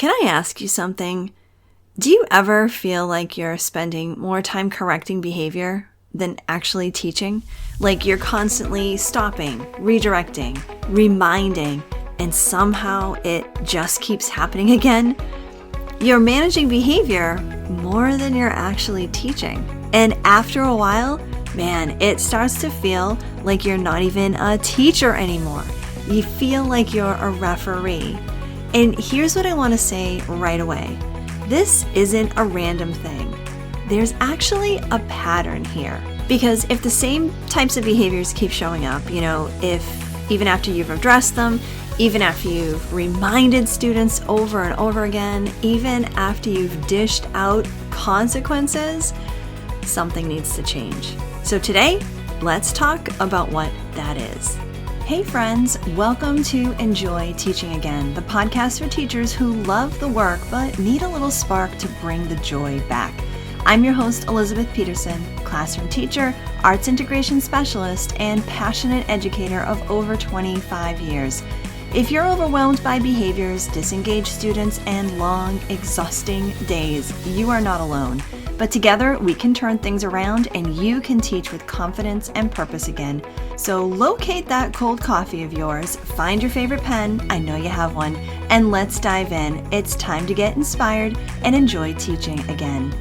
Can I ask you something? Do you ever feel like you're spending more time correcting behavior than actually teaching? Like you're constantly stopping, redirecting, reminding, and somehow it just keeps happening again? You're managing behavior more than you're actually teaching. And after a while, man, it starts to feel like you're not even a teacher anymore. You feel like you're a referee. And here's what I want to say right away. This isn't a random thing. There's actually a pattern here. Because if the same types of behaviors keep showing up, if even after you've addressed them, even after you've reminded students over and over again, even after you've dished out consequences, something needs to change. So today, let's talk about what that is. Hey friends, welcome to Enjoy Teaching Again, the podcast for teachers who love the work but need a little spark to bring the joy back. I'm your host, Elizabeth Peterson, classroom teacher, arts integration specialist, and passionate educator of over 25 years. If you're overwhelmed by behaviors, disengaged students, and long, exhausting days, you are not alone. But together, we can turn things around and you can teach with confidence and purpose again. So locate that cold coffee of yours, find your favorite pen, I know you have one, and let's dive in. It's time to get inspired and enjoy teaching again.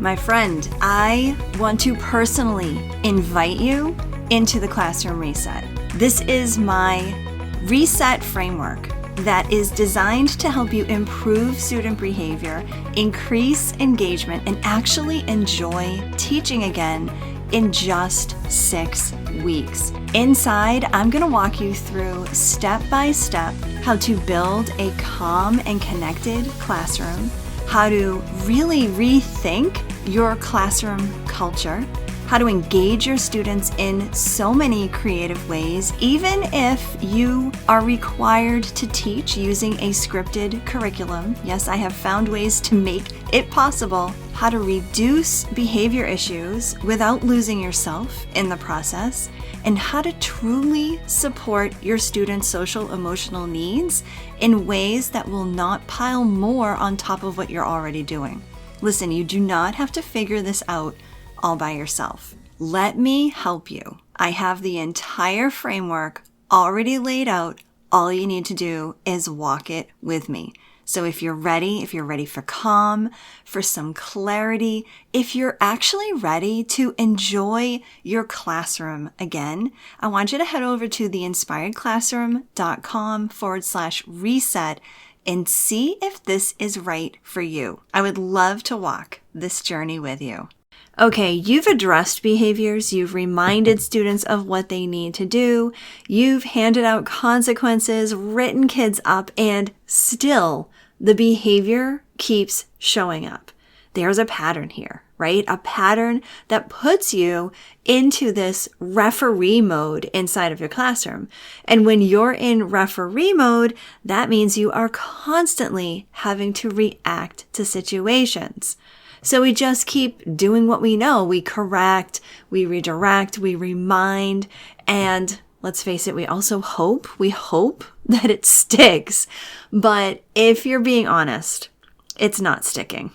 My friend, I want to personally invite you into the Classroom Reset. This is my reset framework that is designed to help you improve student behavior, increase engagement, and actually enjoy teaching again in just 6 weeks. Inside, I'm going to walk you through step by step how to build a calm and connected classroom, how to really rethink your classroom culture, how to engage your students in so many creative ways, even if you are required to teach using a scripted curriculum. Yes, I have found ways to make it possible. How to reduce behavior issues without losing yourself in the process, and how to truly support your students' social emotional needs in ways that will not pile more on top of what you're already doing. Listen, you do not have to figure this out all by yourself. Let me help you. I have the entire framework already laid out. All you need to do is walk it with me. So if you're ready for calm, for some clarity, if you're actually ready to enjoy your classroom again, I want you to head over to theinspiredclassroom.com/reset and see if this is right for you. I would love to walk this journey with you. Okay, you've addressed behaviors, you've reminded students of what they need to do, you've handed out consequences, written kids up, and still the behavior keeps showing up. There's a pattern here, right? A pattern that puts you into this referee mode inside of your classroom. And when you're in referee mode, that means you are constantly having to react to situations. So we just keep doing what we know. We correct, we redirect, we remind, and let's face it, we hope that it sticks. But if you're being honest, it's not sticking.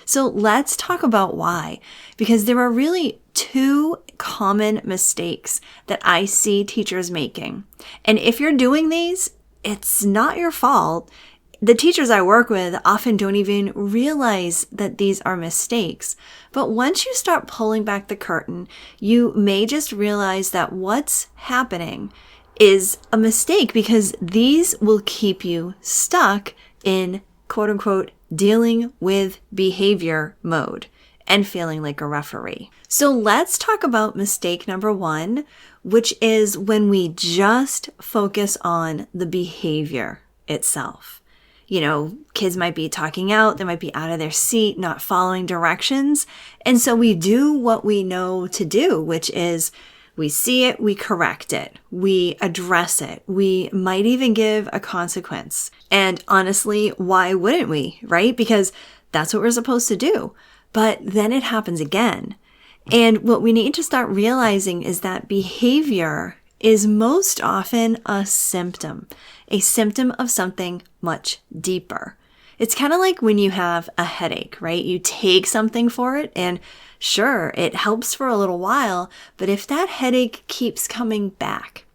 So let's talk about why. Because there are really two common mistakes that I see teachers making. And if you're doing these, it's not your fault. The teachers I work with often don't even realize that these are mistakes. But once you start pulling back the curtain, you may just realize that what's happening is a mistake because these will keep you stuck in quote unquote dealing with behavior mode and feeling like a referee. So let's talk about mistake number one, which is when we just focus on the behavior itself. Kids might be talking out, they might be out of their seat, not following directions. And so we do what we know to do, which is we see it, we correct it, we address it, we might even give a consequence. And honestly, why wouldn't we, right? Because that's what we're supposed to do. But then it happens again. And what we need to start realizing is that behavior is most often a symptom of something much deeper. It's kind of like when you have a headache, right? You take something for it and sure, it helps for a little while, but if that headache keeps coming back,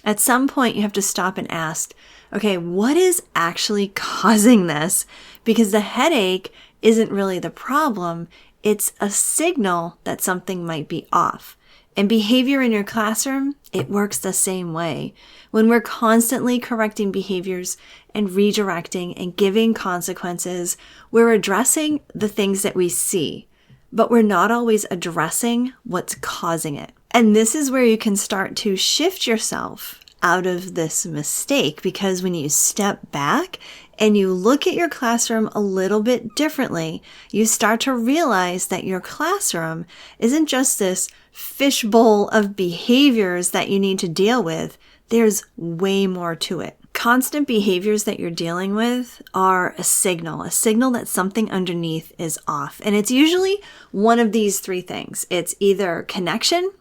at some point you have to stop and ask, okay, what is actually causing this? Because the headache isn't really the problem. It's a signal that something might be off. And behavior in your classroom, it works the same way. When we're constantly correcting behaviors and redirecting and giving consequences, we're addressing the things that we see, but we're not always addressing what's causing it. And this is where you can start to shift yourself out of this mistake, because when you step back and you look at your classroom a little bit differently, you start to realize that your classroom isn't just this fishbowl of behaviors that you need to deal with. There's way more to it. Constant behaviors that you're dealing with are a signal that something underneath is off. And it's usually one of these three things. It's either connection,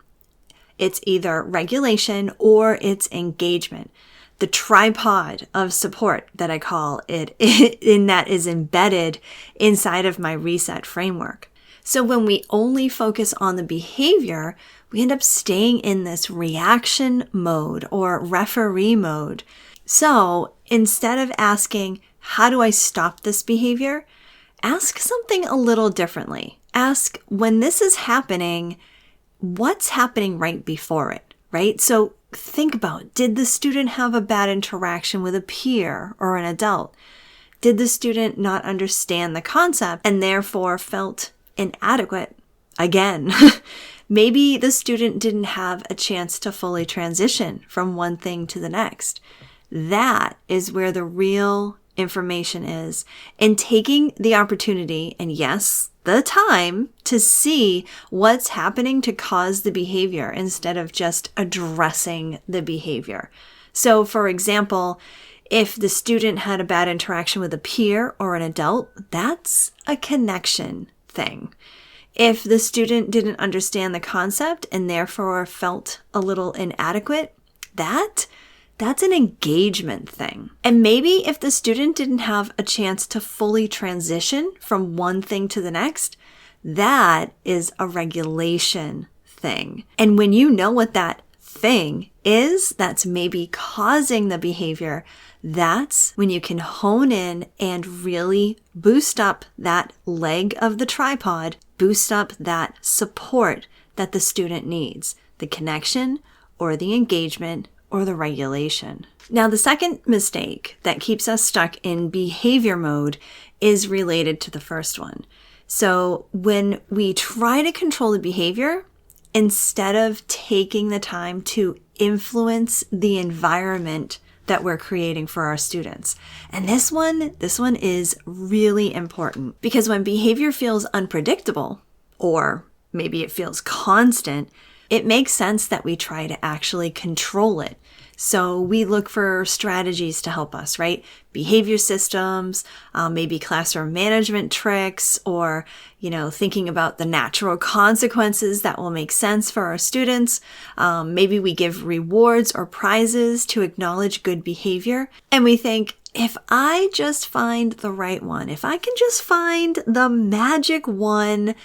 it's either regulation, or it's engagement. The tripod of support that I call it, in that is embedded inside of my reset framework. So when we only focus on the behavior, we end up staying in this reaction mode or referee mode. So instead of asking, how do I stop this behavior? Ask something a little differently. Ask, when this is happening, what's happening right before it, right? So think about, did the student have a bad interaction with a peer or an adult? Did the student not understand the concept and therefore felt inadequate? Again, maybe the student didn't have a chance to fully transition from one thing to the next. That is where the real information is. And taking the opportunity, and yes, the time, to see what's happening to cause the behavior instead of just addressing the behavior. So for example, if the student had a bad interaction with a peer or an adult, that's a connection thing. If the student didn't understand the concept and therefore felt a little inadequate, that's an engagement thing. And maybe if the student didn't have a chance to fully transition from one thing to the next, that is a regulation thing. And when you know what that thing is that's maybe causing the behavior, that's when you can hone in and really boost up that leg of the tripod, boost up that support that the student needs, the connection or the engagement or the regulation. Now, the second mistake that keeps us stuck in behavior mode is related to the first one. So when we try to control the behavior, instead of taking the time to influence the environment that we're creating for our students. And this one is really important, because when behavior feels unpredictable, or maybe it feels constant, it makes sense that we try to actually control it. So we look for strategies to help us, right? Behavior systems, maybe classroom management tricks, or, thinking about the natural consequences that will make sense for our students. Maybe we give rewards or prizes to acknowledge good behavior. And we think, if I just find the right one, if I can just find the magic one,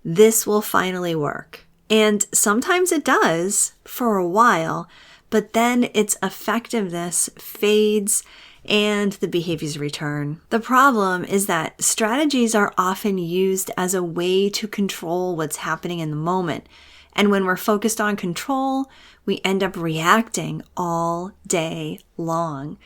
this will finally work. And sometimes it does for a while, but then its effectiveness fades and the behaviors return. The problem is that strategies are often used as a way to control what's happening in the moment. And when we're focused on control, we end up reacting all day long.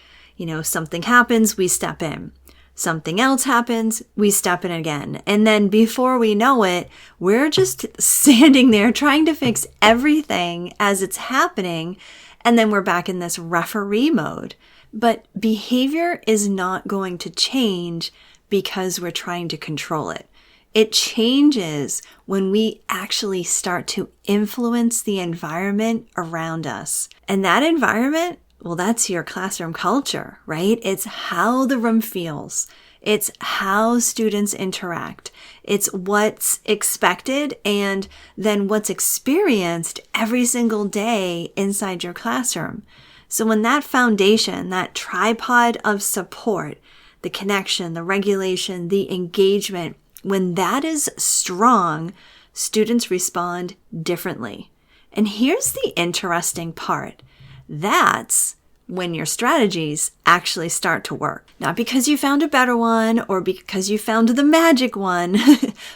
Something happens, we step in. Something else happens, we step in again. And then before we know it, we're just standing there trying to fix everything as it's happening. And then we're back in this referee mode. But behavior is not going to change because we're trying to control it. It changes when we actually start to influence the environment around us. And that environment, well, that's your classroom culture, right? It's how the room feels. It's how students interact. It's what's expected and then what's experienced every single day inside your classroom. So when that foundation, that tripod of support, the connection, the regulation, the engagement, when that is strong, students respond differently. And here's the interesting part. That's when your strategies actually start to work. Not because you found a better one or because you found the magic one,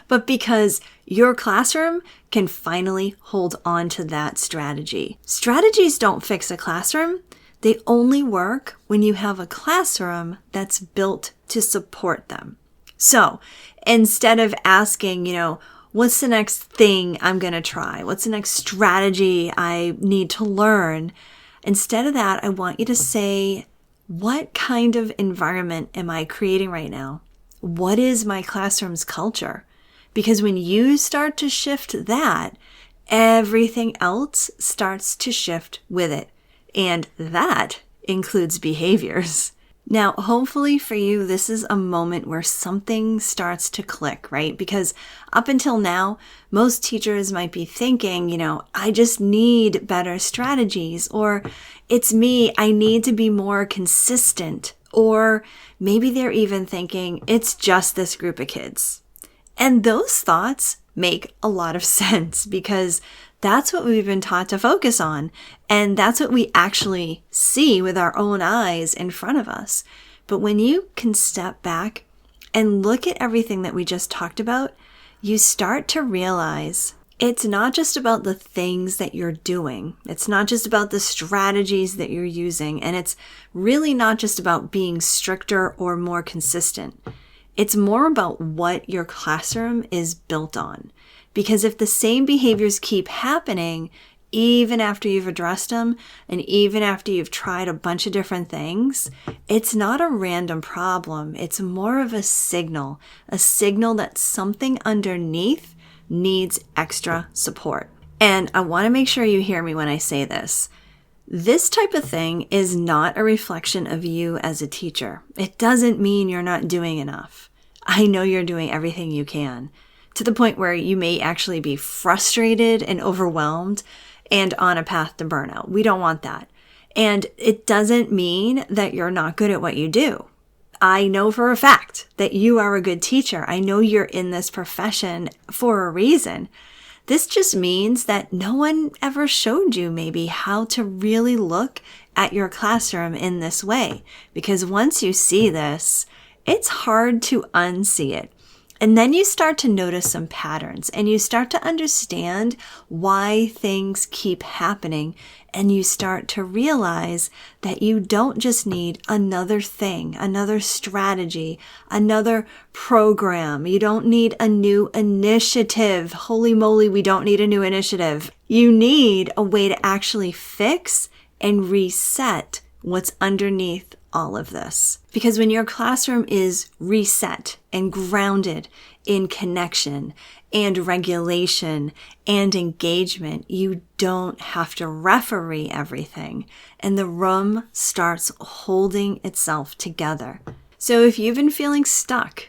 but because your classroom can finally hold on to that strategy. Strategies don't fix a classroom. They only work when you have a classroom that's built to support them. So instead of asking, what's the next thing I'm going to try? What's the next strategy I need to learn? Instead of that, I want you to say, what kind of environment am I creating right now? What is my classroom's culture? Because when you start to shift that, everything else starts to shift with it. And that includes behaviors. Now, hopefully for you, this is a moment where something starts to click, right? Because up until now, most teachers might be thinking, I just need better strategies, or it's me, I need to be more consistent, or maybe they're even thinking it's just this group of kids. And those thoughts make a lot of sense because that's what we've been taught to focus on. And that's what we actually see with our own eyes in front of us. But when you can step back and look at everything that we just talked about, you start to realize it's not just about the things that you're doing. It's not just about the strategies that you're using. And it's really not just about being stricter or more consistent. It's more about what your classroom is built on. Because if the same behaviors keep happening, even after you've addressed them, and even after you've tried a bunch of different things, it's not a random problem. It's more of a signal that something underneath needs extra support. And I want to make sure you hear me when I say this. This type of thing is not a reflection of you as a teacher. It doesn't mean you're not doing enough. I know you're doing everything you can, to the point where you may actually be frustrated and overwhelmed and on a path to burnout. We don't want that. And it doesn't mean that you're not good at what you do. I know for a fact that you are a good teacher. I know you're in this profession for a reason. This just means that no one ever showed you maybe how to really look at your classroom in this way. Because once you see this, it's hard to unsee it. And then you start to notice some patterns and you start to understand why things keep happening. And you start to realize that you don't just need another thing, another strategy, another program. You don't need a new initiative. Holy moly, we don't need a new initiative. You need a way to actually fix and reset what's underneath all of this. Because when your classroom is reset and grounded in connection and regulation and engagement, you don't have to referee everything, and the room starts holding itself together. So if you've been feeling stuck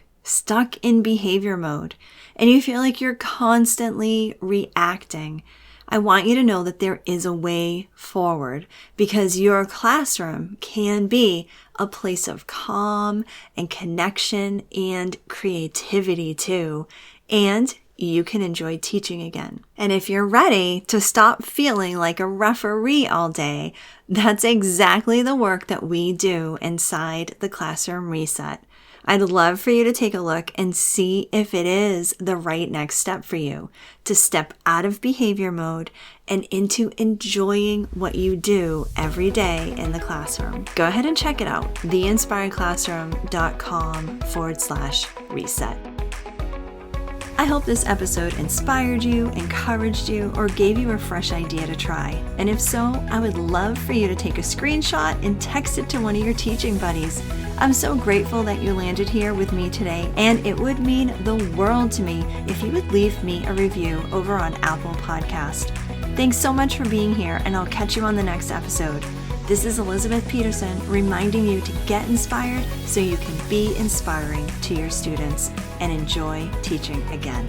in behavior mode, and you feel like you're constantly reacting, I want you to know that there is a way forward, because your classroom can be a place of calm and connection and creativity too. And you can enjoy teaching again. And if you're ready to stop feeling like a referee all day, that's exactly the work that we do inside the Classroom Reset. I'd love for you to take a look and see if it is the right next step for you to step out of behavior mode and into enjoying what you do every day in the classroom. Go ahead and check it out, theinspiredclassroom.com/reset. I hope this episode inspired you, encouraged you, or gave you a fresh idea to try. And if so, I would love for you to take a screenshot and text it to one of your teaching buddies. I'm so grateful that you landed here with me today, and it would mean the world to me if you would leave me a review over on Apple Podcast. Thanks so much for being here, and I'll catch you on the next episode. This is Elizabeth Peterson reminding you to get inspired so you can be inspiring to your students and enjoy teaching again.